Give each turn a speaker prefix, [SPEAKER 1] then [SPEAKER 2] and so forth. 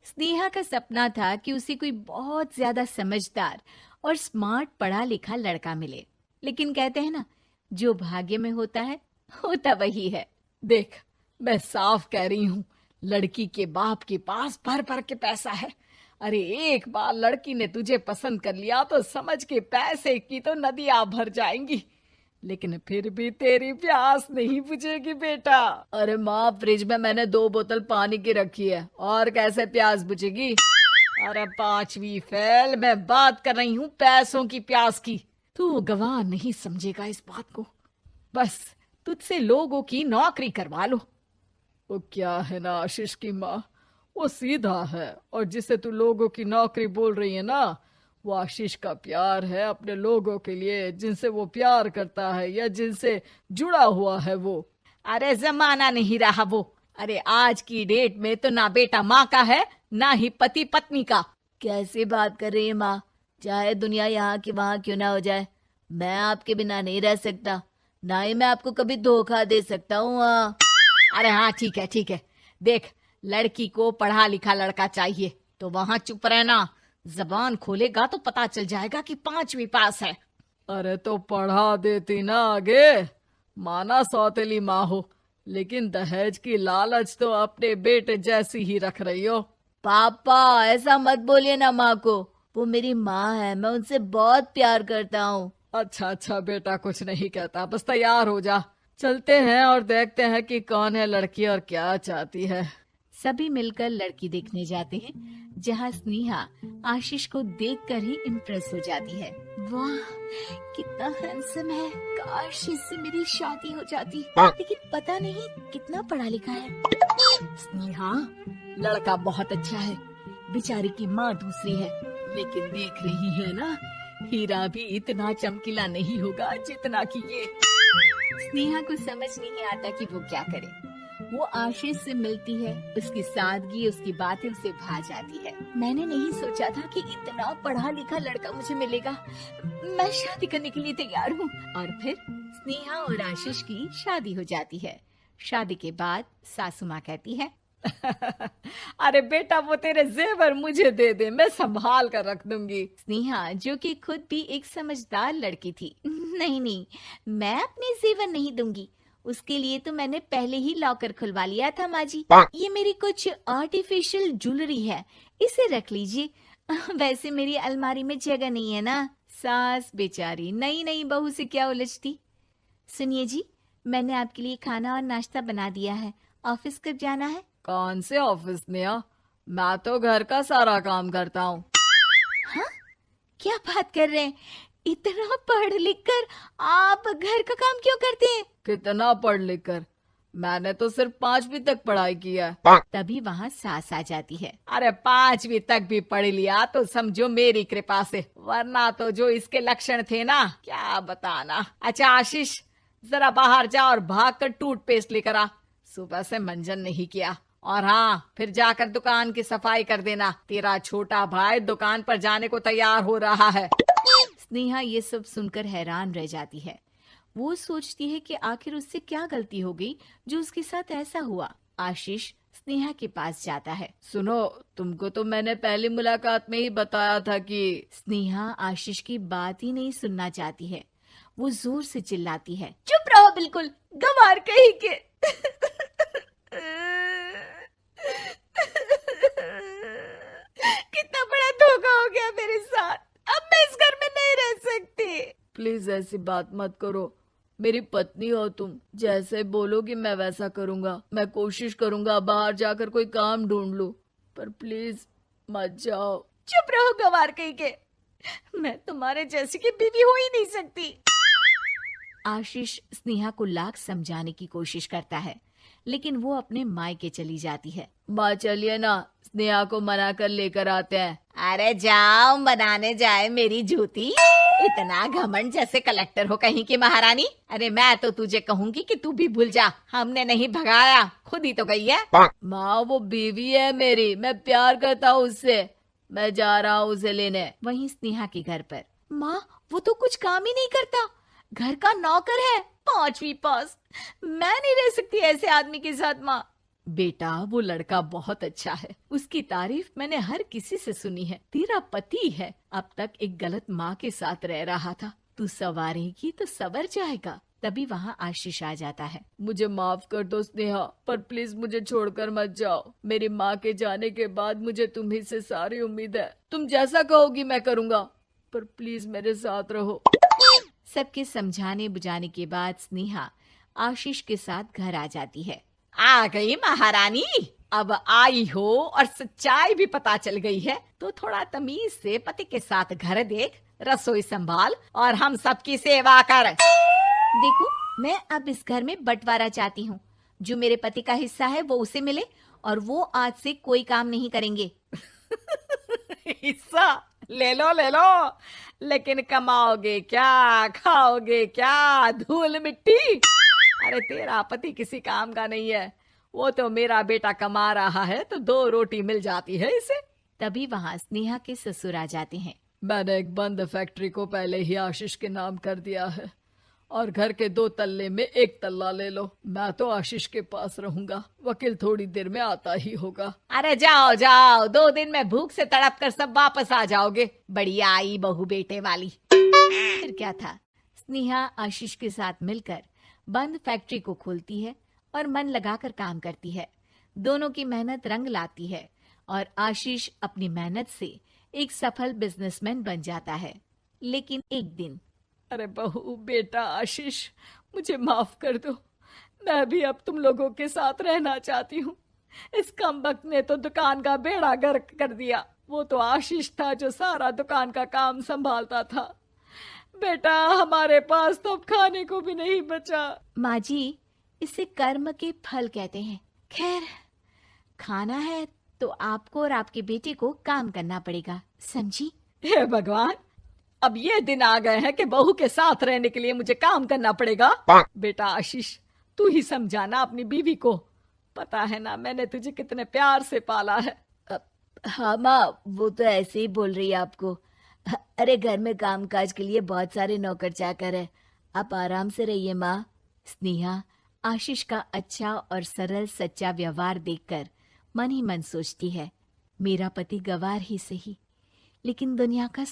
[SPEAKER 1] स्नेहा का सपना था कि उसे कोई बहुत ज्यादा समझदार और स्मार्ट पढ़ा लिखा लड़का मिले। लेकिन कहते हैं ना, जो भाग्य में होता है होता वही है।
[SPEAKER 2] देख, मैं साफ कह रही हूँ, लड़की के बाप के पास भर भर के पैसा है। अरे एक बार लड़की ने तुझे पसंद कर लिया तो समझ के पैसे की तो नदियां भर जाएंगी, लेकिन फिर भी तेरी प्यास नहीं बुझेगी बेटा। अरे माँ, फ्रिज में मैंने 2 बोतल पानी की रखी है, और कैसे प्यास बुझेगी? अरे पांचवी फेल, मैं बात कर रही हूँ पैसों की प्यास की। तू गवाह नहीं समझेगा इस बात को। बस तुझसे लोगों की नौकरी करवा लो। वो क्या है ना आशीष की माँ, वो सीधा है, और जिसे तू लोगों की नौकरी बोल रही है ना, वो आशीष का प्यार है अपने लोगों के लिए, जिनसे वो प्यार करता है या जिनसे जुड़ा हुआ है वो।
[SPEAKER 1] अरे जमाना नहीं रहा वो। अरे आज की डेट में तो ना बेटा माँ का है, ना ही पति पत्नी का।
[SPEAKER 3] कैसी बात कर रही है माँ? चाहे दुनिया यहाँ की वहाँ क्यों ना हो जाए, मैं आपके बिना नहीं रह सकता, ना ही मैं आपको कभी धोखा दे सकता हूँ।
[SPEAKER 1] अरे हाँ, ठीक है ठीक है। देख, लड़की को पढ़ा लिखा लड़का चाहिए तो वहां चुप रहना। जबान खोलेगा तो पता चल जाएगा कि पांचवी पास है।
[SPEAKER 2] अरे तो पढ़ा देती ना आगे। माना सौतेली माँ हो, लेकिन दहेज की लालच तो अपने बेटे जैसी ही रख रही हो।
[SPEAKER 3] पापा ऐसा मत बोलिए ना माँ को, वो मेरी माँ है, मैं उनसे बहुत प्यार करता हूँ।
[SPEAKER 2] अच्छा अच्छा बेटा, कुछ नहीं कहता, बस तैयार हो जा, चलते हैं और देखते हैं कि कौन है लड़की और क्या चाहती है।
[SPEAKER 1] सभी मिलकर लड़की देखने जाते हैं, जहाँ स्नेहा आशीष को देखकर ही इम्प्रेस हो जाती है। वाह, कितना हैंडसम है। काश इससे मेरी शादी हो जाती, लेकिन पता नहीं कितना पढ़ा लिखा है।
[SPEAKER 2] स्नेहा, लड़का बहुत अच्छा है, बेचारी की माँ दूसरी है, लेकिन देख रही है ना, हीरा भी इतना चमकीला नहीं होगा जितना कि ये।
[SPEAKER 1] स्नेहा को समझ नहीं आता कि वो क्या करे। वो आशीष से मिलती है, उसकी सादगी, उसकी बातें उसे भा जाती है। मैंने नहीं सोचा था कि इतना पढ़ा लिखा लड़का मुझे मिलेगा। मैं शादी करने के लिए तैयार हूँ। और फिर स्नेहा और आशीष की शादी हो जाती है। शादी के बाद सासू माँ कहती है,
[SPEAKER 2] अरे बेटा, वो तेरे जेवर मुझे दे दे, मैं संभाल कर रख दूंगी।
[SPEAKER 1] स्नेहा, जो कि खुद भी एक समझदार लड़की थी, नहीं नहीं, मैं अपने जेवर नहीं दूंगी। उसके लिए तो मैंने पहले ही लॉकर खुलवा लिया था माँ जी। ये मेरी कुछ आर्टिफिशियल ज्वेलरी है, इसे रख लीजिए। वैसे मेरी अलमारी में जगह नहीं है ना। सास बेचारी नई नई बहू से क्या उलझती। सुनिए जी, मैंने आपके लिए खाना और नाश्ता बना दिया है। ऑफिस कब जाना है?
[SPEAKER 2] कौन से ऑफिस में? मैं तो घर का सारा काम करता हूँ।
[SPEAKER 1] हाँ, क्या बात कर रहे हैं? इतना पढ़ लिख कर आप घर का काम क्यों करते हैं?
[SPEAKER 2] कितना पढ़ लिख कर? मैंने तो सिर्फ 5वीं तक पढ़ाई की है।
[SPEAKER 1] तभी वहाँ सास आ जाती है।
[SPEAKER 2] अरे 5वीं तक भी पढ़ लिया तो समझो मेरी कृपा से, वरना तो जो इसके लक्षण थे ना, क्या बताना। अच्छा आशीष, जरा बाहर जा और भाग कर टूथपेस्ट लेकर आ। सुबह से मंजन नहीं किया। और हाँ, फिर जाकर दुकान की सफाई कर देना। तेरा छोटा भाई दुकान पर जाने को तैयार हो रहा है।
[SPEAKER 1] स्नेहा ये सब सुनकर हैरान रह जाती है। वो सोचती है कि आखिर उससे क्या गलती हो गई जो उसके साथ ऐसा हुआ। आशीष स्नेहा के पास जाता है।
[SPEAKER 2] सुनो, तुमको तो मैंने पहली मुलाकात में ही बताया था कि।
[SPEAKER 1] स्नेहा आशीष की बात ही नहीं सुनना चाहती है। वो जोर से चिल्लाती है, चुप रहो बिल्कुल, गंवार कहीं के। कितना बड़ा धोखा हो गया मेरे साथ। अब मैं इस घर में नहीं रह सकती।
[SPEAKER 2] प्लीज ऐसी बात मत करो, मेरी पत्नी हो तुम, जैसे बोलोगी मैं वैसा करूंगा। मैं कोशिश करूंगा बाहर जाकर कोई काम ढूंढ लूं, पर प्लीज मत जाओ।
[SPEAKER 1] चुप रहो गंवार कहीं के, मैं तुम्हारे जैसी की बीवी हो ही नहीं सकती। आशीष स्नेहा को लाख समझाने की कोशिश करता है, लेकिन वो अपने मायके चली जाती है।
[SPEAKER 2] माँ चलिए ना, स्नेहा को मना कर लेकर आते हैं।
[SPEAKER 1] अरे जाओ, बनाने जाए मेरी जूती। इतना घमंड, जैसे कलेक्टर हो कहीं की महारानी। अरे मैं तो तुझे कहूंगी कि तू भी भूल जा, हमने नहीं भगाया, खुद ही तो गई है।
[SPEAKER 2] माँ वो बीवी है मेरी, मैं प्यार करता हूँ उससे, मैं जा रहा हूँ उसे लेने।
[SPEAKER 1] वहीं स्नेहा के घर पर, माँ वो तो कुछ काम ही नहीं करता, घर का नौकर है, 5वीं पास। मैं नहीं रह सकती ऐसे आदमी के साथ माँ।
[SPEAKER 2] बेटा वो लड़का बहुत अच्छा है, उसकी तारीफ मैंने हर किसी से सुनी है। तेरा पति है, अब तक एक गलत माँ के साथ रह रहा था, तू संवारेगी तो संवर जाएगा।
[SPEAKER 1] तभी वहाँ आशीष आ जाता है।
[SPEAKER 2] मुझे माफ कर दो स्नेहा, पर प्लीज मुझे छोड़कर मत जाओ। मेरी माँ के जाने के बाद मुझे तुम्ही से सारी उम्मीद है। तुम जैसा कहोगी मैं करूँगा, पर प्लीज मेरे साथ रहो।
[SPEAKER 1] सबके समझाने बुझाने के बाद स्नेहा आशीष के साथ घर आ जाती है।
[SPEAKER 2] आ गई महारानी, अब आई हो और सच्चाई भी पता चल गई है, तो थोड़ा तमीज से पति के साथ घर देख, रसोई संभाल और हम सबकी सेवा कर।
[SPEAKER 1] देखो, मैं अब इस घर में बंटवारा चाहती हूँ। जो मेरे पति का हिस्सा है वो उसे मिले और वो आज से कोई काम नहीं करेंगे।
[SPEAKER 2] हिस्सा ले लो, लेकिन कमाओगे क्या, खाओगे क्या, धूल मिट्टी। अरे तेरा पति किसी काम का नहीं है, वो तो मेरा बेटा कमा रहा है तो 2 रोटी मिल जाती है इसे।
[SPEAKER 1] तभी वहाँ स्नेहा के ससुर आ जाते हैं।
[SPEAKER 2] मैंने एक बंद फैक्ट्री को पहले ही आशीष के नाम कर दिया है और घर के 2 तल्ले में 1 तल्ला ले लो। मैं तो आशीष के पास रहूंगा, वकील थोड़ी देर में आता ही होगा।
[SPEAKER 1] अरे जाओ जाओ, 2 दिन में भूख से तड़प कर सब वापस आ जाओगे। बढ़िया आई बहू बेटे वाली। फिर क्या था, स्नेहा आशीष के साथ मिलकर बंद फैक्ट्री को खोलती है और मन लगाकर काम करती है। दोनों की मेहनत रंग लाती है और आशीष अपनी मेहनत से एक सफल बिजनेसमैन बन जाता है। लेकिन एक दिन,
[SPEAKER 2] अरे बहू बेटा आशीष, मुझे माफ कर दो, मैं भी अब तुम लोगों के साथ रहना चाहती हूँ। इस कमबख्त ने तो दुकान का बेड़ा गर्क कर दिया। वो तो आशीष था जो सारा दुकान का काम संभालता था। बेटा हमारे पास तो अब खाने को भी नहीं बचा।
[SPEAKER 1] माँ जी, इसे कर्म के फल कहते हैं। खैर, खाना है तो आपको और आपके बेटे को काम करना पड़ेगा, समझी?
[SPEAKER 2] हे भगवान, अब ये दिन आ गए हैं कि बहू के साथ रहने के लिए मुझे काम करना पड़ेगा। बेटा आशीष, तू ही समझाना अपनी बीवी को। पता है ना मैंने तुझे कितने प्यार से पाला है।
[SPEAKER 3] हाँ माँ, वो तो ऐसे ही बोल रही है आपको। अरे घर में कामकाज के लिए बहुत सारे नौकर चाकर है, आप आराम से रहिए माँ।
[SPEAKER 1] स्नेहा आशीष का अच्छा और सरल सच्चा व्यवहार देखकर मन ही मन सोचती है, मेरा पति गवार ही सही, लेकिन दुनिया का